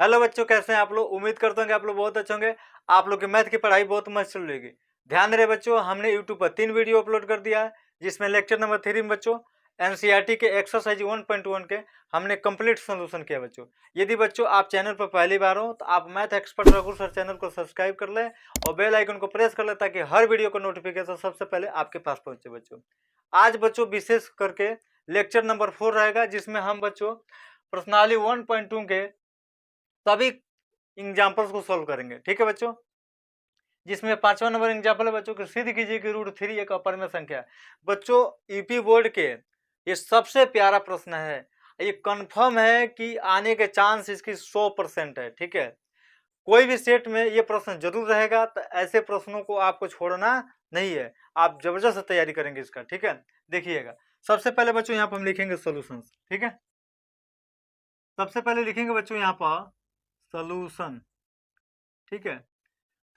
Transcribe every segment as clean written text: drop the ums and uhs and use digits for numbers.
Hello बच्चों, कैसे हैं आप लोग। उम्मीद करते हैं कि आप लोग बहुत अच्छे होंगे। आप लोग की मैथ की पढ़ाई बहुत मस्त चल रही है। ध्यान रहे बच्चों, हमने यूट्यूब पर 3 वीडियो अपलोड कर दिया है, जिसमें लेक्चर नंबर 3 में बच्चों एनसीईआरटी के एक्सरसाइज 1.1 के हमने कंप्लीट सोल्यूशन किया बच्चों। यदि बच्चों आप चैनल पर पहली बार हो तो आप math expert Raghu sir channel को सब्सक्राइब कर लें और बेल आइकन को प्रेस कर लें, ताकि हर वीडियो का नोटिफिकेशन सबसे पहले आपके पास पहुंचे बच्चों। आज बच्चों विशेष करके लेक्चर नंबर 4 रहेगा, जिसमें हम बच्चों प्रश्नावली 1.2 के सभी एग्जाम्पल्स को सॉल्व करेंगे। ठीक है बच्चों, जिसमें 5वां नंबर एग्जाम्पल है बच्चों कि सिद्ध कीजिए कि √3 एक अपरिमेय संख्या है। बच्चों यूपी बोर्ड के ये सबसे प्यारा प्रश्न है, ये कंफर्म है कि आने के चांस इसकी 100% है। ठीक है, कोई भी सेट में ये प्रश्न जरूर रहेगा, तो ऐसे प्रश्नों को आपको छोड़ना नहीं है, आप जबरदस्त तैयारी करेंगे इसका। ठीक है, देखिएगा सबसे पहले बच्चों यहाँ पर हम लिखेंगे सोल्यूशन। ठीक है, सबसे पहले लिखेंगे बच्चों यहाँ पर सोल्यूशन। ठीक है,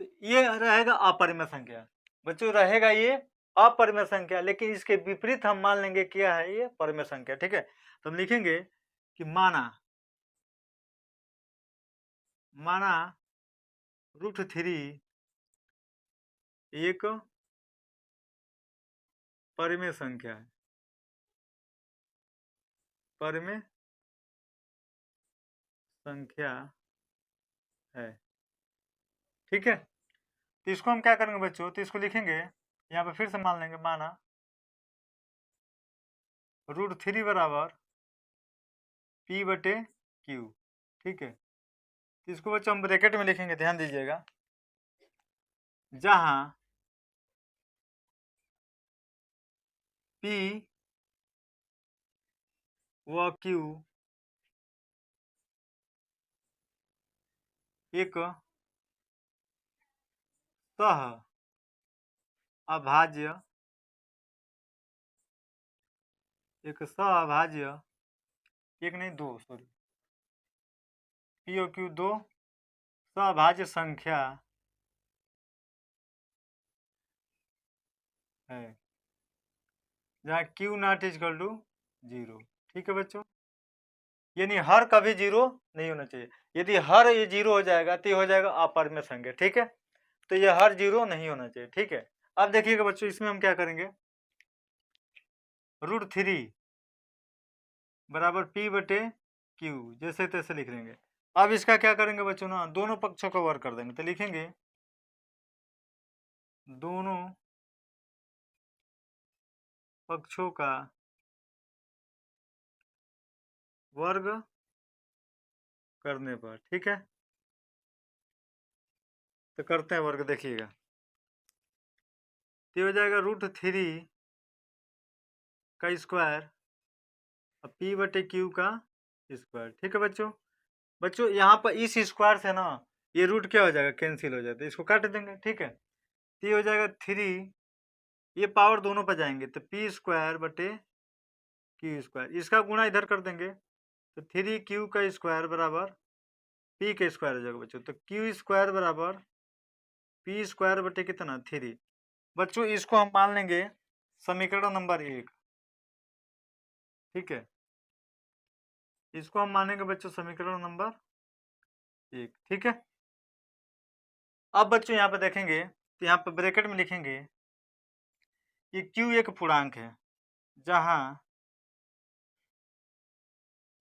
तो ये रहेगा अपरिमेय संख्या बच्चों, रहेगा ये अपरिमेय संख्या, लेकिन इसके विपरीत हम मान लेंगे क्या है, ये परिमेय संख्या। ठीक है, तो हम लिखेंगे कि माना √3 एक परिमेय संख्या है, परिमेय संख्या है। ठीक है, तो इसको हम क्या करेंगे बच्चों, तो इसको लिखेंगे यहाँ पे फिर से मान लेंगे, माना √3 बराबर P/Q। ठीक है, तो इसको बच्चों हम ब्रैकेट में लिखेंगे, ध्यान दीजिएगा, जहां P व Q एक सह अभाज्य एक नहीं दो, सॉरी, P और Q दो सहअभाज्य संख्या है, जहाँ Q नॉट इक्वल टू 0। ठीक है बच्चों, यानी हर कभी 0 नहीं होना चाहिए। यदि हर ये 0 हो जाएगा तो ये हो जाएगा अपरिमेय संख्या। ठीक है, तो ये हर 0 नहीं होना चाहिए। ठीक है, अब देखिएगा बच्चों, इसमें हम क्या करेंगे, √3 बराबर P/Q जैसे तैसे लिख लेंगे। अब इसका क्या करेंगे बच्चों ना, दोनों पक्षों का वर्ग कर देंगे, तो लिखेंगे दोनों पक्षों का वर्ग करने पर। ठीक है, तो करते हैं वर्ग, देखिएगा, तो हो जाएगा √3 का स्क्वायर और P/Q का स्क्वायर। ठीक है बच्चों, यहाँ पर इस स्क्वायर से ना ये रूट क्या हो जाएगा, कैंसिल हो जाता है, इसको काट देंगे। ठीक है, तो ये हो जाएगा 3, ये पावर दोनों पर जाएंगे तो P²/Q², इसका गुणा इधर कर देंगे तो 3Q का स्क्वायर बराबर P का स्क्वायर हो जाएगा बच्चों। तो Q² बराबर P² कितना 3। बच्चों इसको हम मान लेंगे समीकरण नंबर 1। ठीक है, इसको हम मानेंगे बच्चों समीकरण नंबर 1। ठीक है, अब बच्चों यहाँ पे देखेंगे, तो यहाँ पे ब्रैकेट में लिखेंगे कि Q एक पूर्णांक है, जहां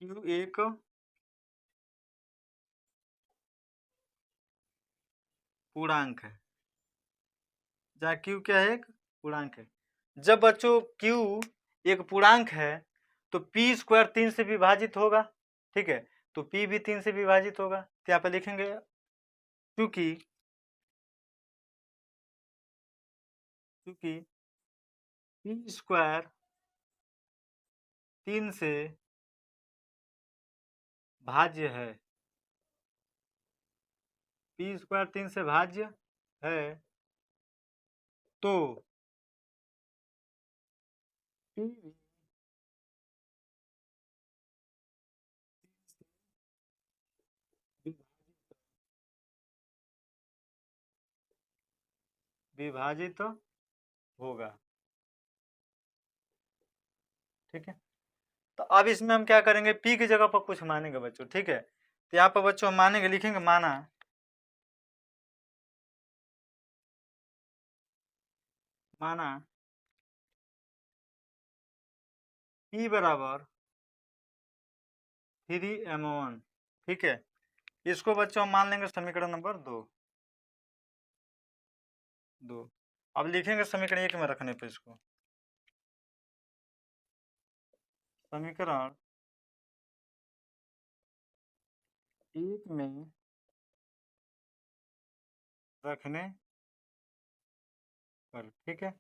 Q एक पूर्णांक है, जहाँ Q क्या है, एक पूर्णांक है। जब बच्चों Q एक पूर्णांक है तो P² 3 से विभाजित होगा। ठीक है, तो P भी 3 से विभाजित होगा, तो यहाँ पे लिखेंगे क्योंकि P² 3 से भाज्य है, P² 3 से भाज्य है, तो P भी विभाजित होगा। ठीक है, तो अब इसमें हम क्या करेंगे, P की जगह पर कुछ मानेंगे बच्चों। ठीक है, तो यहाँ पर बच्चों हम मानेंगे, लिखेंगे माना P बराबर 3m1। ठीक है, इसको बच्चों हम मान लेंगे समीकरण नंबर 2। अब लिखेंगे समीकरण 1 में रखने पे इसको, समीकरण 1 में रखने पर। ठीक है,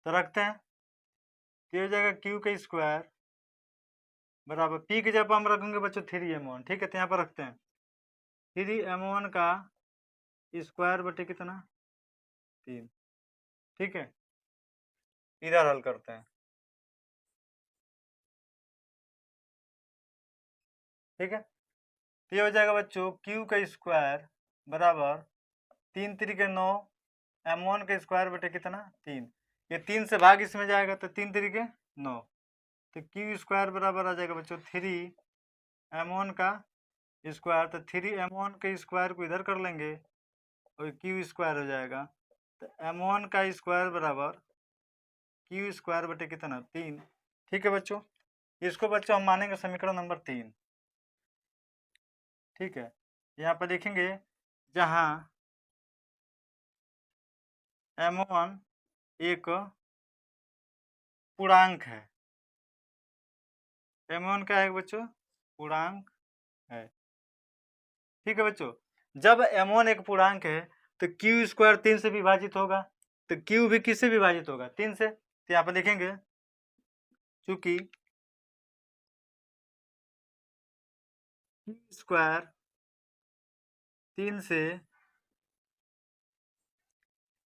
तो रखते हैं, तो हो जाएगा क्यू का स्क्वायर बराबर पी की जगह हम रखेंगे बच्चों 3m1। ठीक है, तो यहाँ पर रखते हैं 3m1 का स्क्वायर बटे कितना 3। ठीक है, इधर हल करते हैं। ठीक है, तो ये हो जाएगा बच्चों क्यू का स्क्वायर बराबर 3 3 9, m1 का स्क्वायर बटे कितना 3। ये 3 से भाग इसमें जाएगा तो 3 3 9, तो क्यू स्क्वायर बराबर आ जाएगा बच्चों 3m1 का स्क्वायर, तो 3m1 के स्क्वायर को इधर कर लेंगे और क्यू स्क्वायर हो जाएगा, तो m1 का स्क्वायर बराबर क्यू स्क्वायर बटे कितना 3। ठीक है बच्चों, इसको बच्चों हम मानेंगे समीकरण नंबर 3। ठीक है, यहाँ पर देखेंगे जहाँ m1 एक पूर्णांक है, m1 क्या है बच्चों पूर्णांक है। ठीक है बच्चों, जब m1 एक पूर्णांक है तो क्यू स्क्वायर 3 से विभाजित होगा, तो क्यू भी किससे विभाजित होगा 3 से। तो यहाँ पर लिखेंगे चूंकि क्यू स्क्वायर 3 से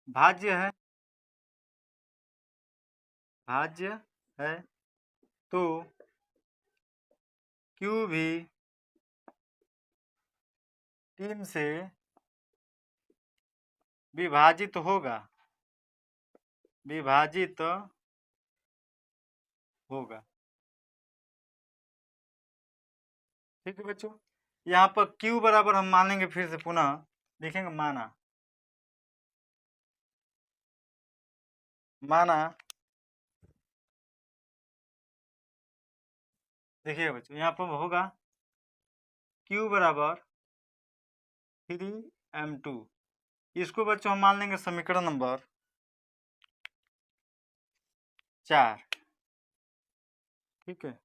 भाज्य है तो क्यू भी 3 से विभाजित होगा। ठीक है बच्चों, यहाँ पर Q बराबर हम मान लेंगे, फिर से पुनः लिखेंगे माना देखिए बच्चों, यहाँ पर होगा Q बराबर 3m2। इसको बच्चों हम मान लेंगे समीकरण नंबर 4। ठीक है,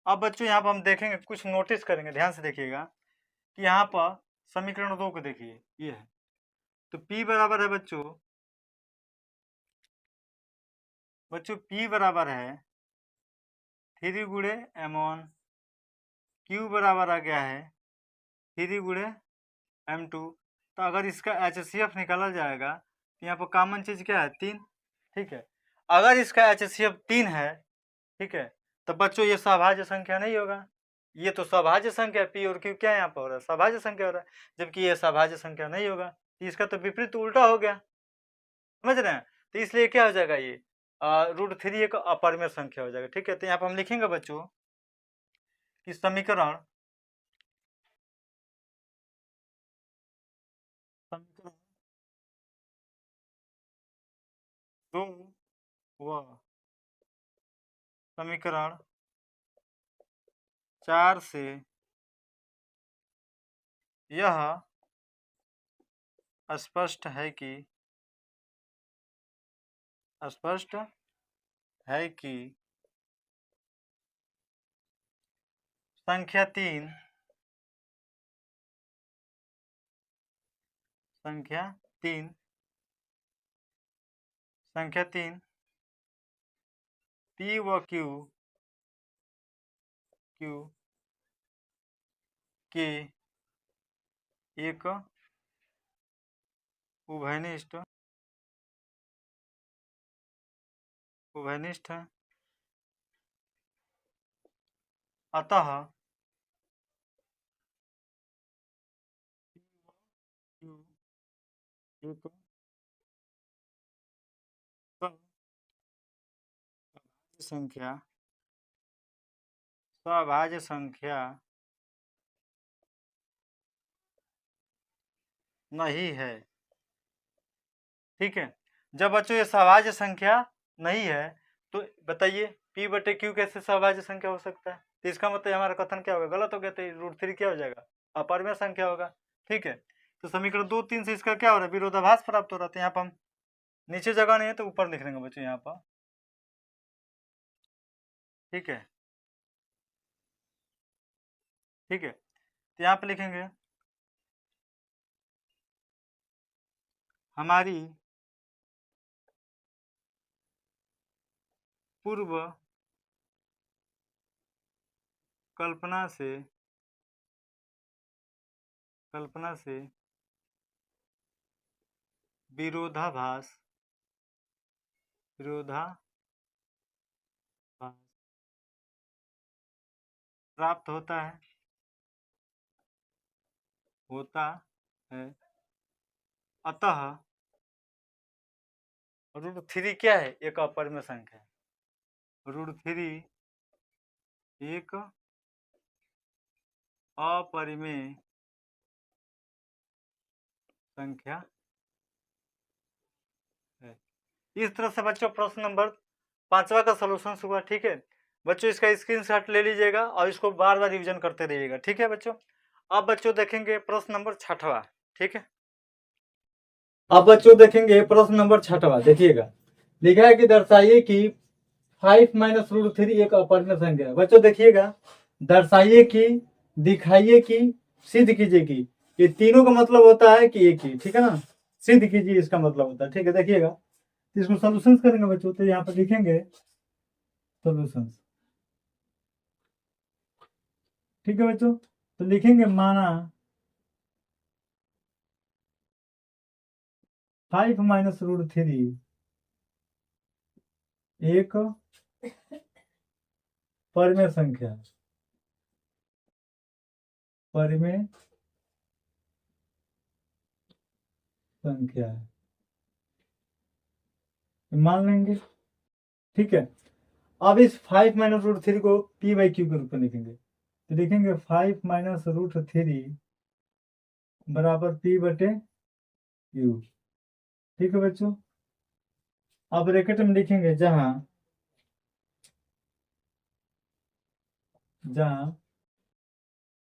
अब बच्चों यहाँ पर हम देखेंगे, कुछ नोटिस करेंगे, ध्यान से देखिएगा कि यहाँ पर समीकरण 2 को देखिए, ये है, तो P बराबर है बच्चों P बराबर है 3 गुणे m1, Q बराबर आ गया है 3 गुणे m2। तो अगर इसका HCF निकाला जाएगा तो यहाँ पर कॉमन चीज क्या है 3। ठीक है, अगर इसका HCF 3 है, ठीक है, तो बच्चों ये सभाज्य संख्या नहीं होगा, ये तो सभाज्य संख्या P और Q क्या यहाँ पर हो रहा है सभाज्य संख्या हो रहा है, जबकि ये सभाज्य संख्या नहीं होगा, इसका तो विपरीत उल्टा हो गया, समझ रहे हैं। तो इसलिए क्या हो जाएगा ये √3 एक अपरिमेय संख्या हो जाएगा। ठीक है, तो यहाँ पर हम लिखेंगे बच्चों कि समीकरण 2 व समीकरण 4 से यह स्पष्ट है कि संख्या 3 P व Q के एक उभयनिष्ठ है, अतः Q एक सभाज्य संख्या नहीं है। ठीक है, जब बच्चों ये सहभाज्य संख्या नहीं है तो बताइए पी बटे क्यू कैसे सहभाज्य संख्या हो सकता है? तो इसका मतलब हमारा कथन क्या होगा? गलत हो गया, तो √3 क्या हो जाएगा? अपरिमेय संख्या होगा। ठीक है, तो समीकरण 2-3 से इसका क्या हो रहा है? विरोधाभास प्राप्त हो रहा था। यहाँ पर हम नीचे जगह नहीं है तो ऊपर लिख लेंगे बच्चों यहाँ पर। ठीक है, ठीक है, तो यहाँ पे लिखेंगे हमारी पूर्व कल्पना से विरोधाभास प्राप्त होता है। अतः √3 क्या है? एक अपरिमेय संख्या है। √3 एक अपरिमेय संख्या है। इस तरह से बच्चों प्रश्न नंबर 5वां का सलूशन हुआ। ठीक है बच्चों, इसका स्क्रीनशॉट ले लीजिएगा और इसको बार बार रिवीजन करते रहिएगा। ठीक है बच्चों, अब बच्चों देखेंगे प्रश्न नंबर 6वां। ठीक है, अब बच्चों देखेंगे प्रश्न नंबर 6वां। देखिएगा, लिखा है कि दर्शाइए कि 5 माइनस √3 एक अपरिमेय संख्या है। बच्चों देखिएगा, दर्शाइए कि, दिखाइए कि, सिद्ध कीजिए कि, ये तीनों का मतलब होता है कि एक ही। ठीक है ना, सिद्ध कीजिए इसका मतलब होता है। ठीक है, देखिएगा इसको सोल्यूशन करेंगे बच्चों, तो यहाँ पर लिखेंगे सोल्यूशन। ठीक है बच्चों, तो लिखेंगे माना 5 माइनस √3 एक परिमेय संख्या है, मान लेंगे। ठीक है, अब इस 5 माइनस √3 को p/q के रूप में लिखेंगे, तो लिखेंगे 5 माइनस √3 बराबर p/q। ठीक है बच्चों, अब ब्रैकेट में लिखेंगे जहां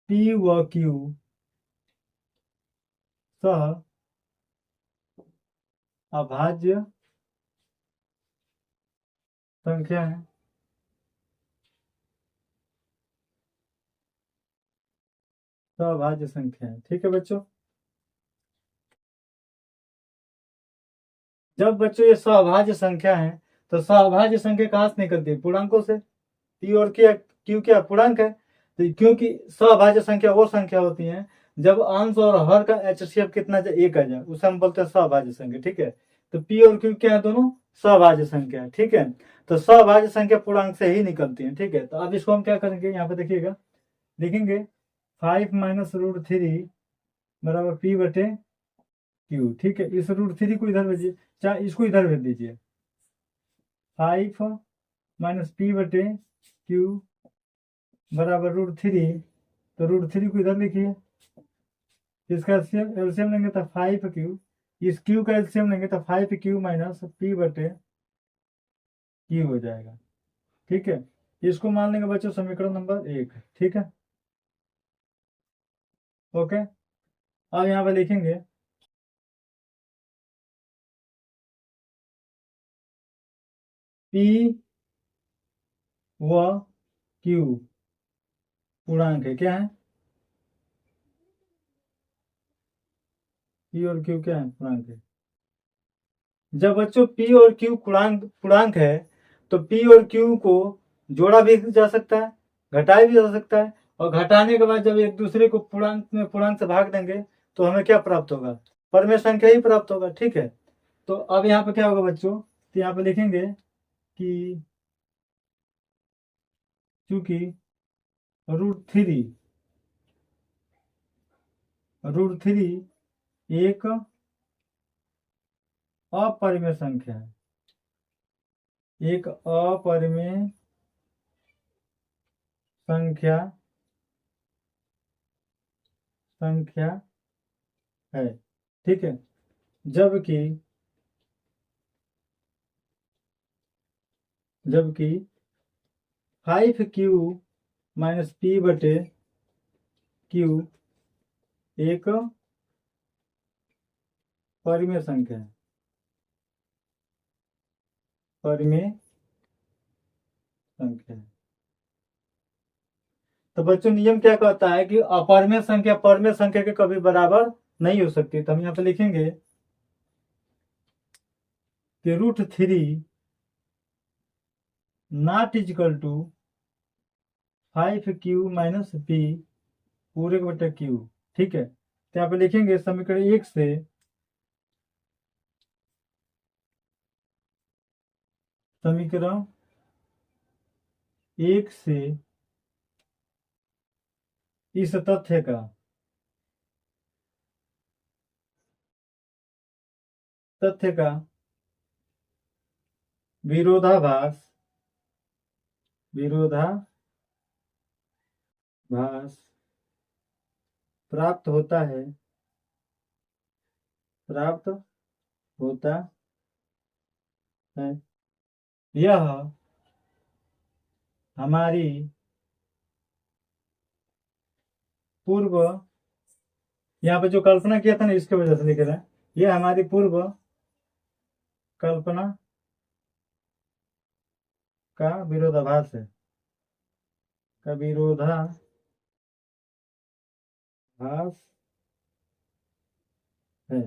p व q सह अभाज्य संख्या है। सहभाज्य संख्या है। ठीक है बच्चों, जब बच्चों ये सहभाज्य संख्या है तो सहभाज्य संख्या कहाँ से निकलती है? पूर्णांकों से। पी और क्यू क्या पूर्णांक है? तो क्योंकि सहभाज्य संख्या वो संख्या होती है जब अंश और हर का HCF कितना एक आ जाए, उसे हम बोलते हैं सहभाज्य संख्या। ठीक है, तो पी और क्यू क्या है? दोनों सहभाज्य संख्या है। ठीक है, तो सहभाज्य संख्या पूर्णांक से ही निकलती है। ठीक है, तो अब इसको हम क्या करेंगे, यहाँ पे देखिएगा, लिखेंगे 5 माइनस √3 बराबर p/q। ठीक है, इस √3 को इधर भेजिए, चाहे इसको इधर भेज दीजिए। 5 माइनस p/q बराबर √3, तो √3 को इधर लिखिए, इसका एलसीएम लेंगे तो 5q, इस q का एलसीएम लेंगे तो 5q माइनस p/q हो जाएगा। ठीक है, इसको मान लेंगे बच्चों समीकरण नंबर 1। ठीक है, ओके, अब यहाँ पे लिखेंगे p व q पूर्णांक है। क्या है? p और q क्या है? पूर्णांक है। जब बच्चों p और q पूर्णांक है तो p और q को जोड़ा भी जा सकता है, घटाया भी जा सकता है, और घटाने के बाद जब एक दूसरे को पूर्णांक से भाग देंगे तो हमें क्या प्राप्त होगा? परिमेय संख्या ही प्राप्त होगा। ठीक है, तो अब यहाँ पे क्या होगा बच्चों, तो यहाँ पे लिखेंगे कि चूंकि √3 एक अपरिमेय संख्या है, एक अपरिमेय संख्या है। ठीक है। जबकि जबकि 5q माइनस p बटे q एक परिमेय संख्या है। परिमेय संख्या है। तो बच्चों नियम क्या कहता है कि अपरिमेय संख्या परिमेय संख्या के कभी बराबर नहीं हो सकती। तो हम यहाँ पे लिखेंगे कि √3 not equal to 5q minus p पूरे का बटा q। ठीक है। तो यहाँ पे लिखेंगे समीकरण 1 से समीकरण 1 से इस तथ्य का विरोधाभास प्राप्त होता है यह हमारी पूर्व, यहाँ पे जो कल्पना किया था ना इसके वजह से लिख रहे हैं, यह हमारी पूर्व कल्पना का विरोधाभास है, का विरोधाभास है।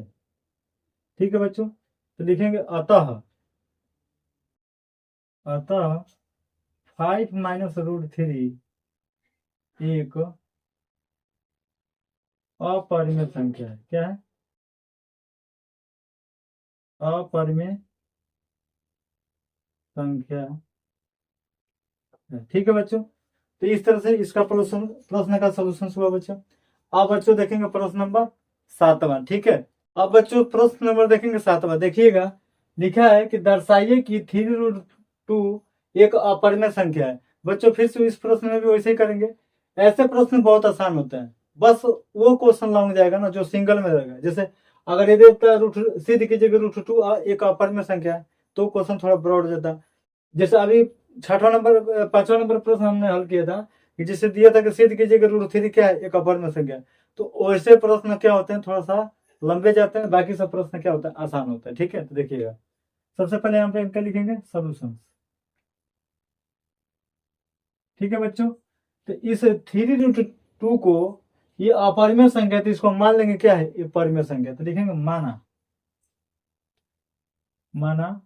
ठीक है बच्चों। तो लिखेंगे अतः 5 माइनस √3 एक अपरिमेय संख्या है। क्या है? अपरिमेय संख्या है। ठीक है बच्चों। तो इस तरह से इसका प्रश्न का सॉल्यूशन हुआ बच्चों। अब बच्चों देखेंगे प्रश्न नंबर 7वां। ठीक है। अब बच्चों प्रश्न नंबर देखेंगे 7वां। देखिएगा लिखा है कि दर्शाइए कि 3√2 एक अपरिमेय संख्या है। बच्चों फिर से इस प्रश्न में भी वैसे ही करेंगे। ऐसे प्रश्न बहुत आसान होते हैं, बस वो क्वेश्चन लॉन्ग जाएगा ना जो सिंगल में रहेगा। जैसे अगर ये देता है सिद्ध कीजिएगा √2 एक अपरिमेय संख्या है तो क्वेश्चन थोड़ा ब्रॉड जाता है। जैसे अभी 5वां नंबर प्रश्न हमने हल किया था कि जिसे दिया था कि सिद्ध कीजिएगा √3 क्या है, एक अपरिमेय संख्या। तो वैसे प्रश्न क्या होते हैं, थोड़ा सा लंबे जाते हैं, बाकी सब प्रश्न क्या होता है, आसान होता है। ठीक है। तो देखिएगा सबसे पहले यहाँ पे इनका लिखेंगे सॉल्यूशन। ठीक है बच्चों। तो इस 3√2 को ये अपरिमेय संख्या, तो इसको मान लेंगे क्या है, ये परिमेय संख्या। तो लिखेंगे माना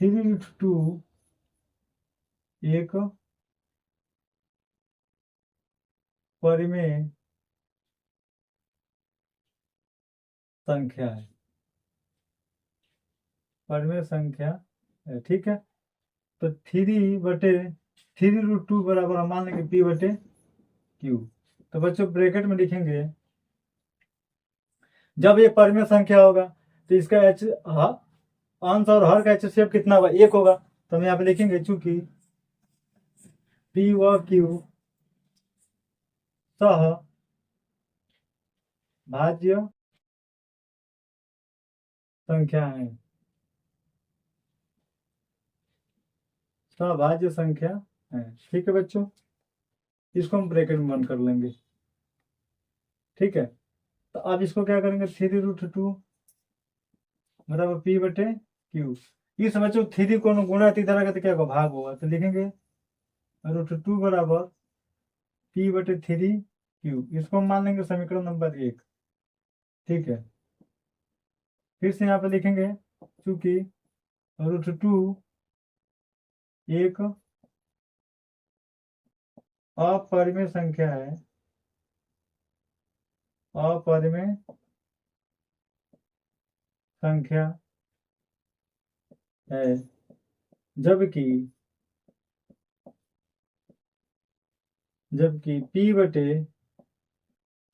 3√2 एक परिमेय संख्या है, परिमेय संख्या है। ठीक है। तो 3/3√2 बराबर हम मान लेंगे p बटे q। तो बच्चों ब्रैकेट में लिखेंगे, जब ये परिमेय संख्या होगा तो इसका अंश और हर का HCF कितना होगा, 1 होगा। तो हम यहाँ पे लिखेंगे चूंकि p व q सह भाज्य संख्या है, सभाज्य संख्या है। ठीक है बच्चों। इसको हम ब्रैकेट में बंद कर लेंगे। ठीक है। तो अब इसको क्या करेंगे, 3√2 बराबर p बटे q। इस बच्चों 3 को गुणा इधर आगे तो क्या होगा, भाग होगा। तो लिखेंगे √2 बराबर p बटे 3q। इसको हम मान लेंगे समीकरण नंबर 1। ठीक है। फिर से यहाँ पे लिखेंगे चूंकि √2 एक अपरिमेय संख्या है, अपरिमेय संख्या है, जबकि p बटे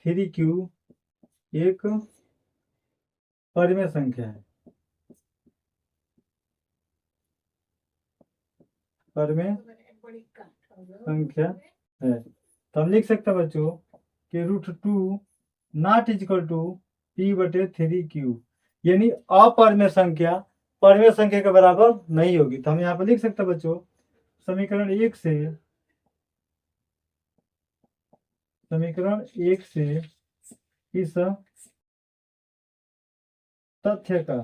3q एक परिमेय संख्या है, परिमेय संख्या है। तो हम लिख सकते हैं बच्चों कि √2 नॉट इजिकल टू P/3Q, यानी अपरिमेय संख्या परिमेय संख्या के बराबर नहीं होगी। तो हम यहाँ पर लिख सकते हैं बच्चों, समीकरण एक से इस तथ्य का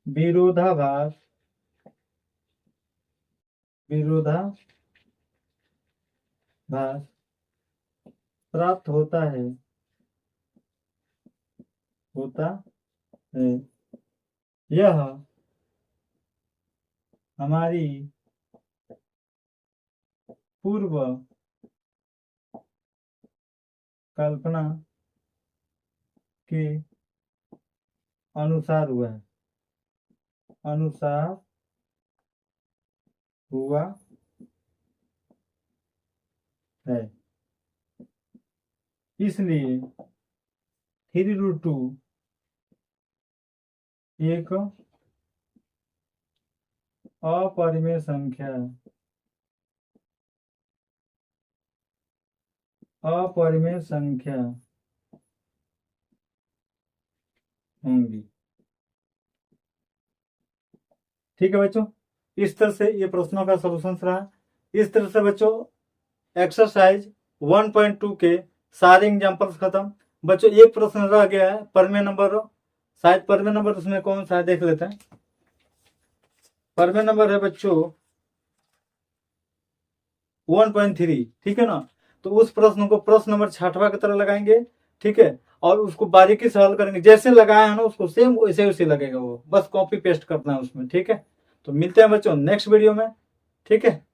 विरोधाभास प्राप्त होता है यह हमारी पूर्व कल्पना के अनुसार हुआ है। इसलिए 3√2 एक अपरिमेय संख्या होंगी। ठीक है बच्चों, इस तरह से ये प्रश्नों का सॉल्यूशन रहा। इस तरह से बच्चों एक्सरसाइज 1.2 के सारे एग्जाम्पल्स खत्म। बच्चों एक प्रश्न रह गया है, परिमेय नंबर, शायद परिमेय नंबर उसमें कौन सा है देख लेते हैं। परिमेय नंबर है बच्चों 1.3, ठीक है ना। तो उस प्रश्न को प्रश्न नंबर 6वां की तरह लगाएंगे, ठीक है, और उसको बारीकी से हल करेंगे। जैसे लगाया है ना उसको सेम वैसे लगेगा, वो बस कॉपी पेस्ट करना है उसमें। ठीक है, तो मिलते हैं बच्चों नेक्स्ट वीडियो में। ठीक है।